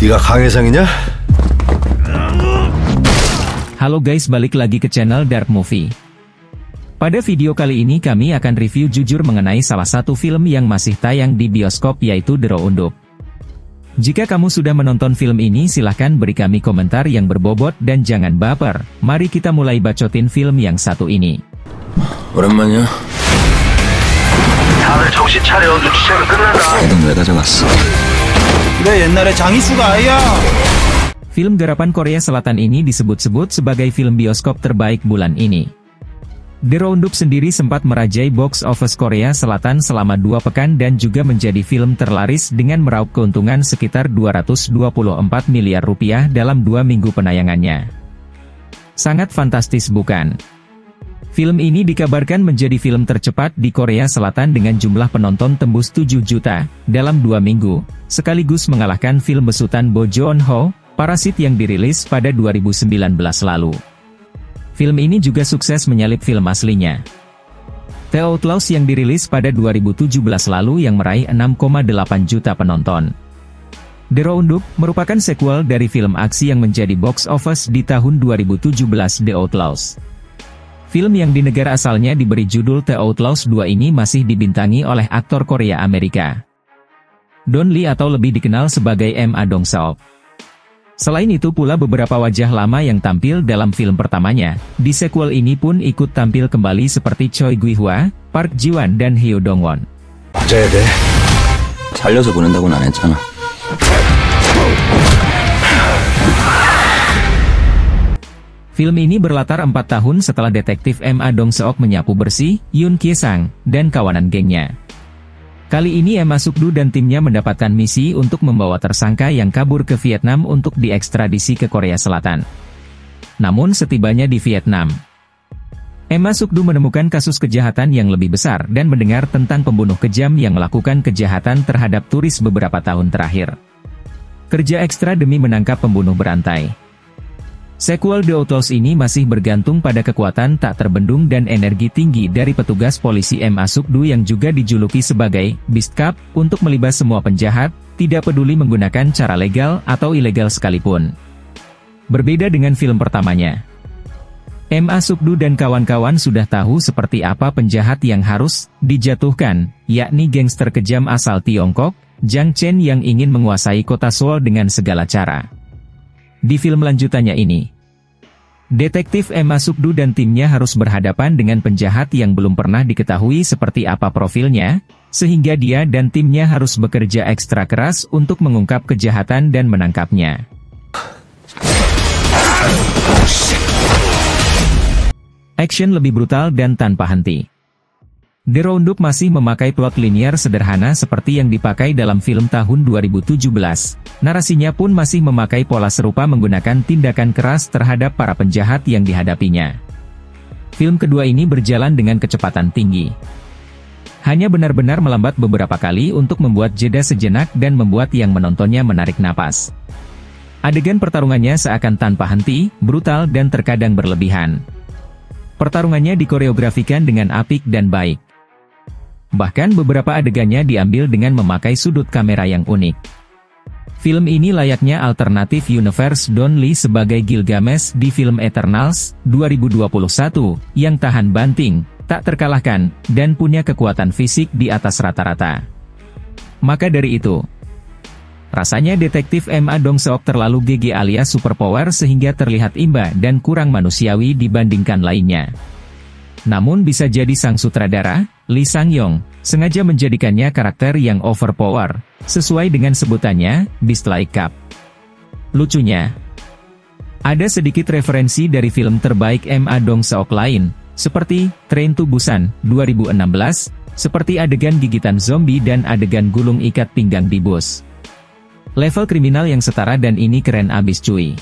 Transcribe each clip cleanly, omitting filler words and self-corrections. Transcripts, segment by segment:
네가 강혜상이냐? Halo guys, balik lagi ke channel Dark Movie. Pada video kali ini kami akan review jujur mengenai salah satu film yang masih tayang di bioskop, yaitu The Roundup. Jika kamu sudah menonton film ini, silahkan beri kami komentar yang berbobot dan jangan baper. Mari kita mulai bacotin film yang satu ini. 오랜만이야. 다들 정신 차려. 주차가 끝난다. 애는 왜 가져갔어? 그래 옛날에 장이수가 아야. Film garapan Korea Selatan ini disebut-sebut sebagai film bioskop terbaik bulan ini. The Roundup sendiri sempat merajai box office Korea Selatan selama 2 pekan dan juga menjadi film terlaris dengan meraup keuntungan sekitar 224 miliar rupiah dalam 2 minggu penayangannya. Sangat fantastis bukan? Film ini dikabarkan menjadi film tercepat di Korea Selatan dengan jumlah penonton tembus 7 juta dalam 2 minggu, sekaligus mengalahkan film besutan Bo Joon-ho, Parasit yang dirilis pada 2019 lalu. Film ini juga sukses menyalip film aslinya, The Outlaws, yang dirilis pada 2017 lalu yang meraih 6,8 juta penonton. The Roundup merupakan sequel dari film aksi yang menjadi box office di tahun 2017, The Outlaws. Film yang di negara asalnya diberi judul The Outlaws 2 ini masih dibintangi oleh aktor Korea Amerika Don Lee atau lebih dikenal sebagai Ma Dong-seok. Selain itu pula beberapa wajah lama yang tampil dalam film pertamanya, di sequel ini pun ikut tampil kembali seperti Choi Gi-hwa, Park Ji-won dan Hyo Dong-won. 맞아야 돼. 살려서 보낸다고는 안 했잖아. Film ini berlatar 4 tahun setelah detektif Ma Dong-seok menyapu bersih Yoon Kye-sang dan kawanan gengnya. Kali ini Ma Suk-du dan timnya mendapatkan misi untuk membawa tersangka yang kabur ke Vietnam untuk diekstradisi ke Korea Selatan. Namun setibanya di Vietnam, Ma Suk-du menemukan kasus kejahatan yang lebih besar dan mendengar tentang pembunuh kejam yang melakukan kejahatan terhadap turis beberapa tahun terakhir. Kerja ekstra demi menangkap pembunuh berantai. Sequel The Outlaws ini masih bergantung pada kekuatan tak terbendung dan energi tinggi dari petugas polisi Ma Suk-du yang juga dijuluki sebagai Beast Cub untuk melibas semua penjahat, tidak peduli menggunakan cara legal atau ilegal sekalipun. Berbeda dengan film pertamanya, Ma Suk-du dan kawan-kawan sudah tahu seperti apa penjahat yang harus dijatuhkan, yakni gangster kejam asal Tiongkok, Jang Chen, yang ingin menguasai kota Seoul dengan segala cara. Di film lanjutannya ini, detektif Ma Suk-du dan timnya harus berhadapan dengan penjahat yang belum pernah diketahui seperti apa profilnya, sehingga dia dan timnya harus bekerja ekstra keras untuk mengungkap kejahatan dan menangkapnya. Action lebih brutal dan tanpa henti. The Roundup masih memakai plot linear sederhana seperti yang dipakai dalam film tahun 2017. Narasinya pun masih memakai pola serupa menggunakan tindakan keras terhadap para penjahat yang dihadapinya. Film kedua ini berjalan dengan kecepatan tinggi. Hanya benar-benar melambat beberapa kali untuk membuat jeda sejenak dan membuat yang menontonnya menarik napas. Adegan pertarungannya seakan tanpa henti, brutal dan terkadang berlebihan. Pertarungannya dikoreografikan dengan apik dan baik. Bahkan beberapa adegannya diambil dengan memakai sudut kamera yang unik. Film ini layaknya alternatif universe Don Lee sebagai Gilgamesh di film Eternals 2021, yang tahan banting, tak terkalahkan, dan punya kekuatan fisik di atas rata-rata. Maka dari itu, rasanya detektif Ma Dong-seok terlalu GG alias superpower sehingga terlihat imba dan kurang manusiawi dibandingkan lainnya. Namun bisa jadi sang sutradara, Lee Sang-yong, sengaja menjadikannya karakter yang overpower, sesuai dengan sebutannya, Beast-like Cub. Lucunya, ada sedikit referensi dari film terbaik Ma Dong-seok lain, seperti Train to Busan 2016, seperti adegan gigitan zombie dan adegan gulung ikat pinggang di bus. Level kriminal yang setara dan ini keren abis cuy.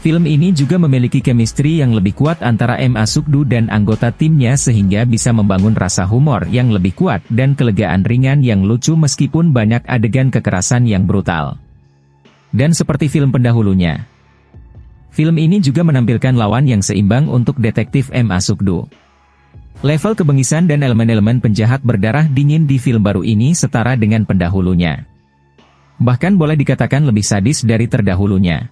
Film ini juga memiliki chemistry yang lebih kuat antara Ma Suk-du dan anggota timnya sehingga bisa membangun rasa humor yang lebih kuat dan kelegaan ringan yang lucu meskipun banyak adegan kekerasan yang brutal. Dan seperti film pendahulunya, film ini juga menampilkan lawan yang seimbang untuk detektif Ma Suk-du. Level kebengisan dan elemen-elemen penjahat berdarah dingin di film baru ini setara dengan pendahulunya. Bahkan boleh dikatakan lebih sadis dari terdahulunya.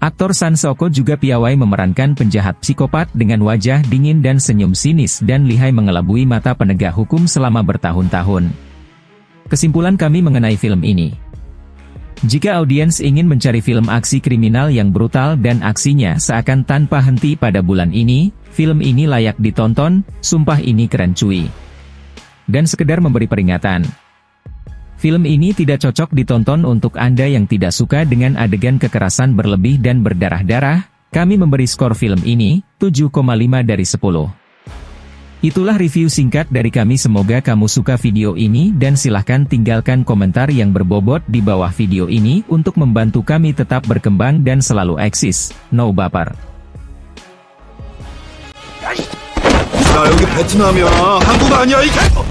Aktor San Soko juga piawai memerankan penjahat psikopat dengan wajah dingin dan senyum sinis dan lihai mengelabui mata penegak hukum selama bertahun-tahun. Kesimpulan kami mengenai film ini. Jika audiens ingin mencari film aksi kriminal yang brutal dan aksinya seakan tanpa henti pada bulan ini, film ini layak ditonton, sumpah ini keren cuy. Dan sekedar memberi peringatan. Film ini tidak cocok ditonton untuk Anda yang tidak suka dengan adegan kekerasan berlebih dan berdarah-darah. Kami memberi skor film ini 7,5 dari 10. Itulah review singkat dari kami, semoga kamu suka video ini dan silahkan tinggalkan komentar yang berbobot di bawah video ini untuk membantu kami tetap berkembang dan selalu eksis. No baper. 야, 여기 베트남이야. 한국 아니야, 이 개!